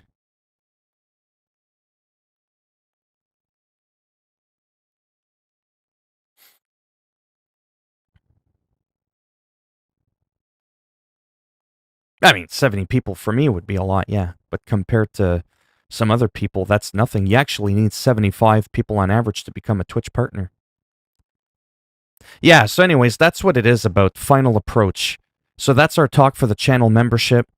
I mean, 70 people for me would be a lot, yeah. But compared to some other people, that's nothing. You actually need 75 people on average to become a Twitch partner. Yeah, so anyways, that's what it is about Final Approach. So that's our talk for the channel membership.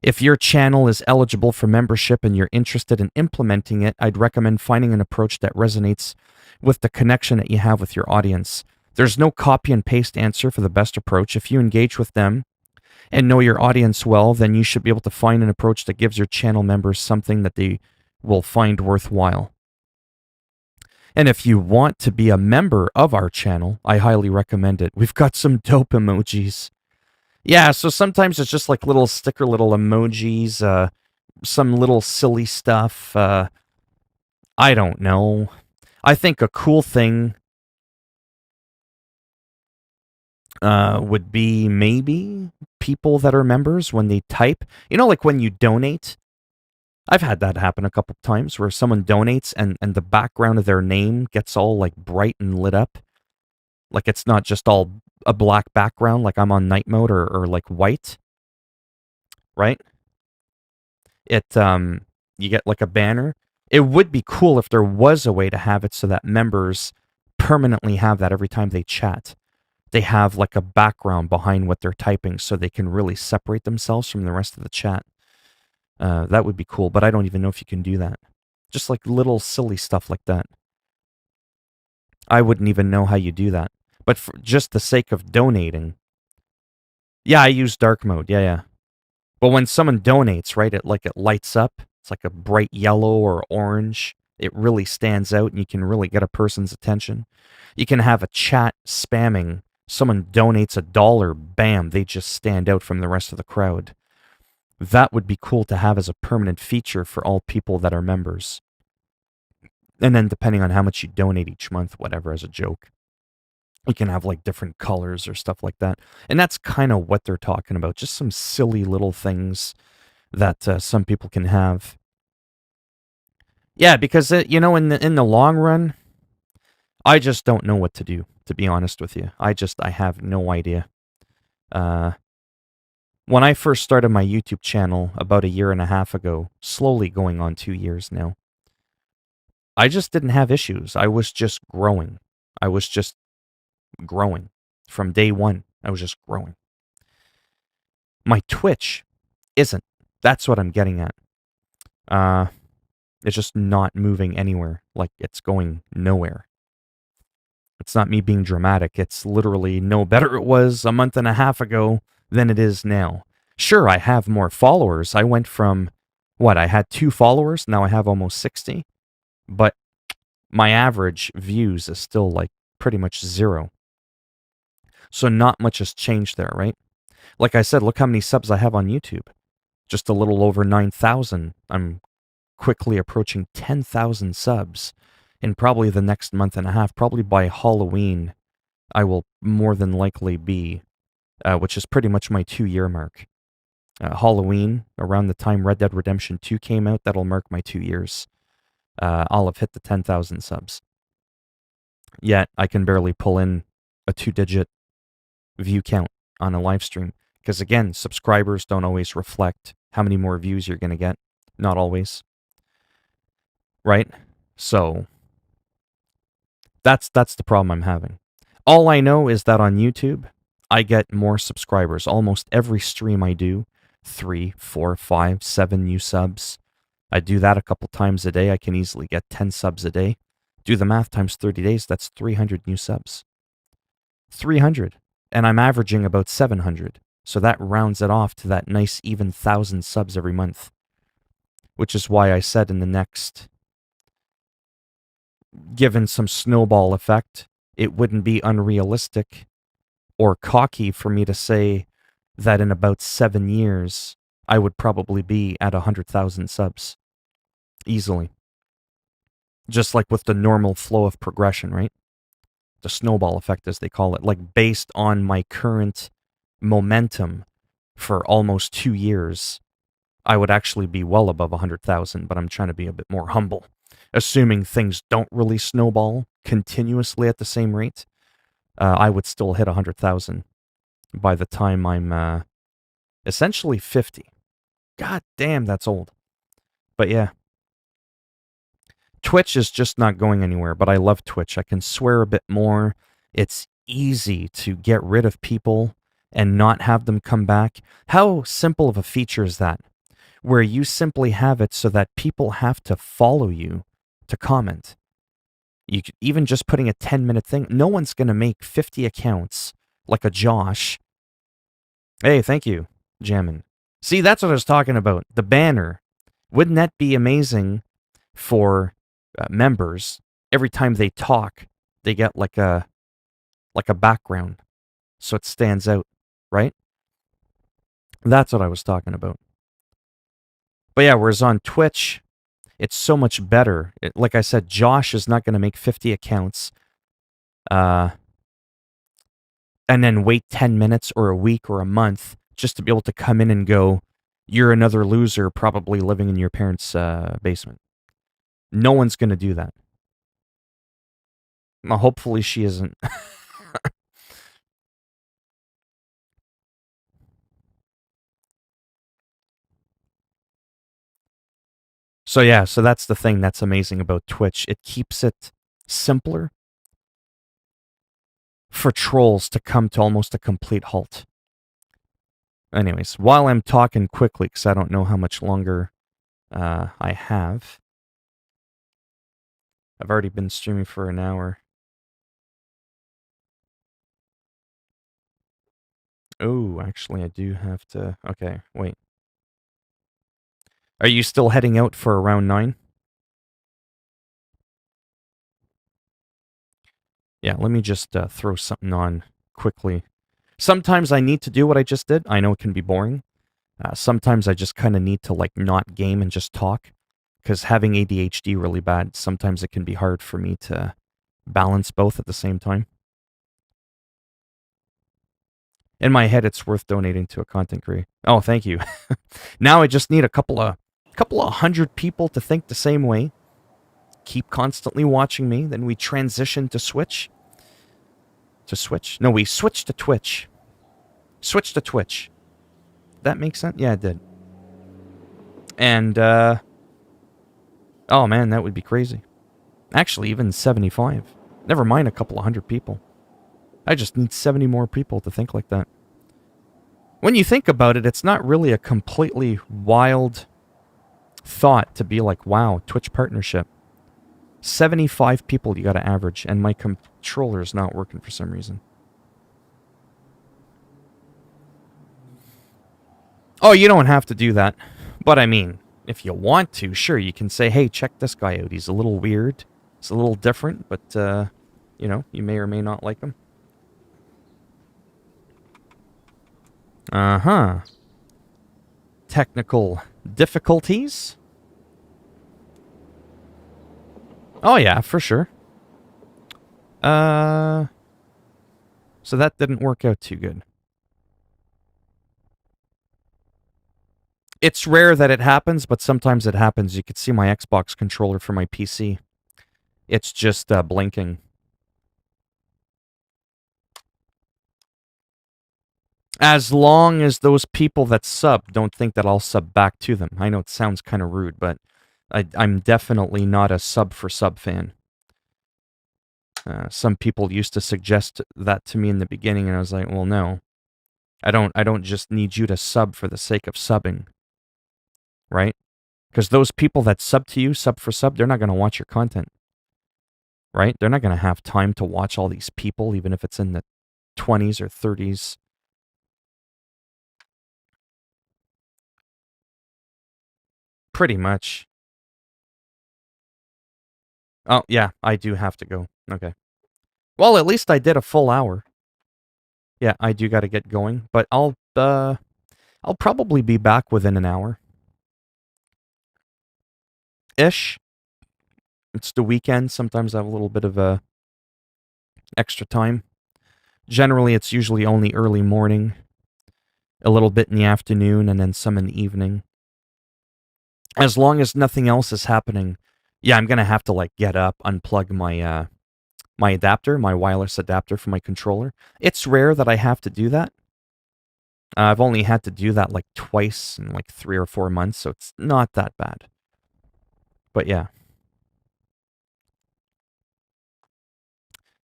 If your channel is eligible for membership and you're interested in implementing it, I'd recommend finding an approach that resonates with the connection that you have with your audience. There's no copy and paste answer for the best approach. If you engage with them and know your audience well, then you should be able to find an approach that gives your channel members something that they will find worthwhile. And if you want to be a member of our channel, I highly recommend it. We've got some dope emojis. Yeah, so sometimes it's just like little sticker, little emojis, some little silly stuff. I don't know. I think a cool thing would be maybe people that are members when they type. You know, like when you donate. I've had that happen a couple times where someone donates and the background of their name gets all like bright and lit up. Like it's not just all a black background like I'm on night mode or like white, right? It you get like a banner. It would be cool if there was a way to have it so that members permanently have that every time they chat. They have like a background behind what they're typing so they can really separate themselves from the rest of the chat. That would be cool, but I don't even know if you can do that. Just like little silly stuff like that. I wouldn't even know how you do that. But for just the sake of donating. Yeah, I use dark mode. Yeah. But when someone donates, right, it lights up. It's like a bright yellow or orange. It really stands out and you can really get a person's attention. You can have a chat spamming. Someone donates $1, bam, they just stand out from the rest of the crowd. That would be cool to have as a permanent feature for all people that are members. And then depending on how much you donate each month, whatever, as a joke, you can have like different colors or stuff like that. And that's kind of what they're talking about. Just some silly little things that some people can have. Yeah, because you know, in the long run, I just don't know what to do. To be honest with you, I have no idea. When I first started my YouTube channel about a year and a half ago, slowly going on 2 years now, I just didn't have issues. I was just growing. I was just growing. From day one, I was just growing. My Twitch isn't. That's what I'm getting at. It's just not moving anywhere. Like, it's going nowhere. It's not me being dramatic. It's literally no better it was a month and a half ago than it is now. Sure, I have more followers. I went from, I had 2 followers, now I have almost 60. But my average views is still like pretty much 0. So not much has changed there, right? Like I said, look how many subs I have on YouTube. Just a little over 9,000. I'm quickly approaching 10,000 subs in probably the next month and a half. Probably by Halloween, I will more than likely be, which is pretty much my 2-year mark. Halloween, around the time Red Dead Redemption 2 came out, that'll mark my 2 years. I'll have hit the 10,000 subs. Yet, I can barely pull in a 2-digit view count on a live stream. Because again, subscribers don't always reflect how many more views you're going to get. Not always. Right? So, that's the problem I'm having. All I know is that on YouTube, I get more subscribers. Almost every stream I do, 3, 4, 5, 7 new subs. I do that a couple times a day. I can easily get 10 subs a day. Do the math times 30 days, that's 300 new subs. 300. And I'm averaging about 700. So that rounds it off to that nice even 1,000 subs every month. Which is why I said in the next, given some snowball effect, it wouldn't be unrealistic or cocky for me to say that in about 7 years, I would probably be at 100,000 subs. Easily. Just like with the normal flow of progression, right? The snowball effect, as they call it. Like, based on my current momentum for almost 2 years, I would actually be well above 100,000, but I'm trying to be a bit more humble. Assuming things don't really snowball continuously at the same rate, I would still hit 100,000 by the time I'm essentially 50. God damn, that's old. But yeah. Twitch is just not going anywhere, but I love Twitch. I can swear a bit more. It's easy to get rid of people and not have them come back. How simple of a feature is that? Where you simply have it so that people have to follow you to comment. You could, even just putting a 10-minute thing, no one's going to make 50 accounts like a Josh. Hey, thank you, Jammin. See, that's what I was talking about. The banner. Wouldn't that be amazing for members every time they talk, they get like a background, so it stands out, right? That's what I was talking about. But yeah, whereas on Twitch, it's so much better. Like I said, Josh is not going to make 50 accounts uh, and then wait 10 minutes or a week or a month just to be able to come in and go, you're another loser probably living in your parents' basement. No one's going to do that. Well, hopefully she isn't. So yeah, so that's the thing that's amazing about Twitch. It keeps it simpler for trolls to come to almost a complete halt. Anyways, while I'm talking quickly, because I don't know how much longer I have. I've already been streaming for an hour. Oh, actually, I do have to... Okay, wait. Are you still heading out for around 9? Yeah, let me just throw something on quickly. Sometimes I need to do what I just did. I know it can be boring. Sometimes I just kind of need to, like, not game and just talk. Because having ADHD really bad, sometimes it can be hard for me to balance both at the same time. In my head, it's worth donating to a content creator. Oh, thank you. Now I just need a couple of hundred people to think the same way. Keep constantly watching me. Then we transition to Switch. To Switch? No, we switch to Twitch. Switch to Twitch. That makes sense? Yeah, it did. And, oh man, that would be crazy. Actually, even 75. Never mind a couple of hundred people. I just need 70 more people to think like that. When you think about it, it's not really a completely wild thought to be like, wow, Twitch partnership. 75 people you gotta average, and my controller is not working for some reason. Oh, you don't have to do that. But I mean, if you want to, sure, you can say, hey, check this guy out. He's a little weird. It's a little different, but, you know, you may or may not like him. Uh-huh. Technical difficulties? Oh, yeah, for sure. So that didn't work out too good. It's rare that it happens, but sometimes it happens. You could see my Xbox controller for my PC. It's just blinking. As long as those people that sub don't think that I'll sub back to them. I know it sounds kind of rude, but I'm definitely not a sub for sub fan. Some people used to suggest that to me in the beginning, and I was like, well, no. I don't just need you to sub for the sake of subbing. Right? Because those people that sub to you, sub for sub, they're not going to watch your content. Right? They're not going to have time to watch all these people, even if it's in the 20s or 30s. Pretty much. Oh, yeah, I do have to go. Okay. Well, at least I did a full hour. Yeah, I do got to get going, but I'll probably be back within an hour. Ish. It's the weekend. Sometimes I have a little bit of extra time. Generally, it's usually only early morning, a little bit in the afternoon, and then some in the evening. As long as nothing else is happening, yeah, I'm gonna have to like get up, unplug my my adapter, my wireless adapter for my controller. It's rare that I have to do that. I've only had to do that like twice in like 3 or 4 months, so it's not that bad. But yeah.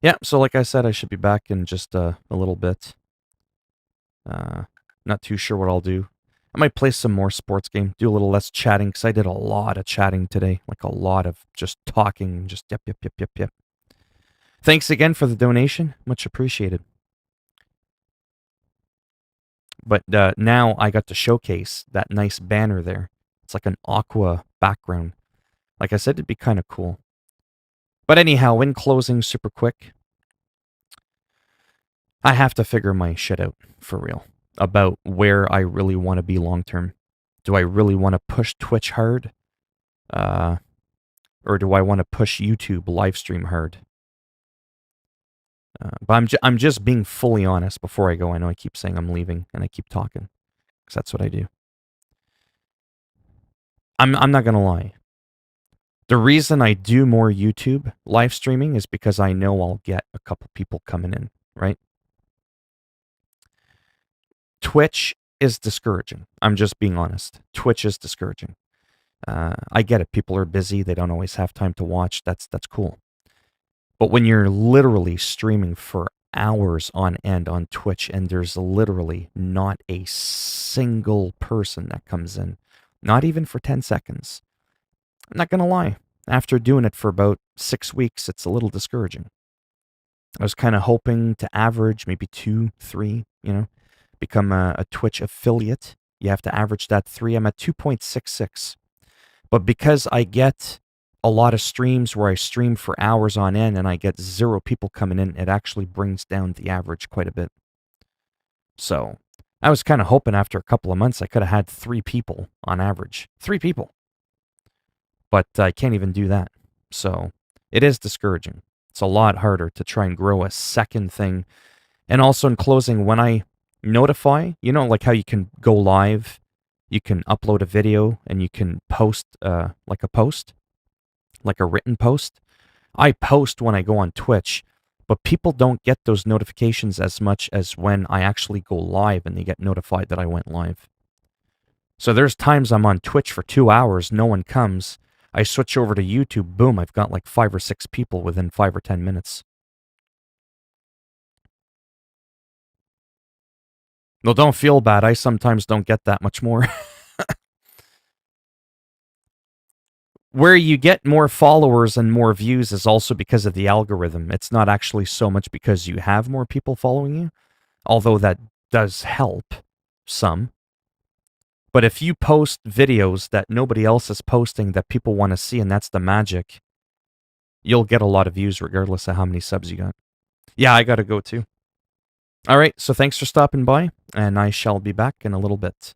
Yeah, so like I said, I should be back in just a little bit. Not too sure what I'll do. I might play some more sports game, do a little less chatting, because I did a lot of chatting today. Like a lot of just talking, just yep, yep, yep, yep, yep. Thanks again for the donation. Much appreciated. But now I got to showcase that nice banner there. It's like an aqua background. Like I said, it'd be kind of cool. But anyhow, in closing, super quick, I have to figure my shit out for real about where I really want to be long term. Do I really want to push Twitch hard? Or do I want to push YouTube live stream hard? But I'm just being fully honest before I go. I know I keep saying I'm leaving and I keep talking because that's what I do. I'm not gonna lie. The reason I do more YouTube live streaming is because I know I'll get a couple people coming in, right? Twitch is discouraging. I'm just being honest. Twitch is discouraging. I get it. People are busy. They don't always have time to watch. That's cool. But when you're literally streaming for hours on end on Twitch and there's literally not a single person that comes in, not even for 10 seconds, I'm not going to lie. After doing it for about 6 weeks, it's a little discouraging. I was kind of hoping to average maybe 2, 3, become a Twitch affiliate. You have to average that 3. I'm at 2.66. But because I get a lot of streams where I stream for hours on end and I get 0 people coming in, it actually brings down the average quite a bit. So I was kind of hoping after a couple of months I could have had 3 people on average. 3 people. But I can't even do that. So it is discouraging. It's a lot harder to try and grow a second thing. And also in closing, when I notify, like how you can go live, you can upload a video and you can post like a written post. I post when I go on Twitch, but people don't get those notifications as much as when I actually go live and they get notified that I went live. So there's times I'm on Twitch for 2 hours, no one comes. I switch over to YouTube, boom, I've got like 5 or 6 people within 5 or 10 minutes. No, don't feel bad. I sometimes don't get that much more. Where you get more followers and more views is also because of the algorithm. It's not actually so much because you have more people following you, although that does help some. But if you post videos that nobody else is posting that people want to see, and that's the magic, you'll get a lot of views regardless of how many subs you got. Yeah, I gotta go too. All right, so thanks for stopping by, and I shall be back in a little bit.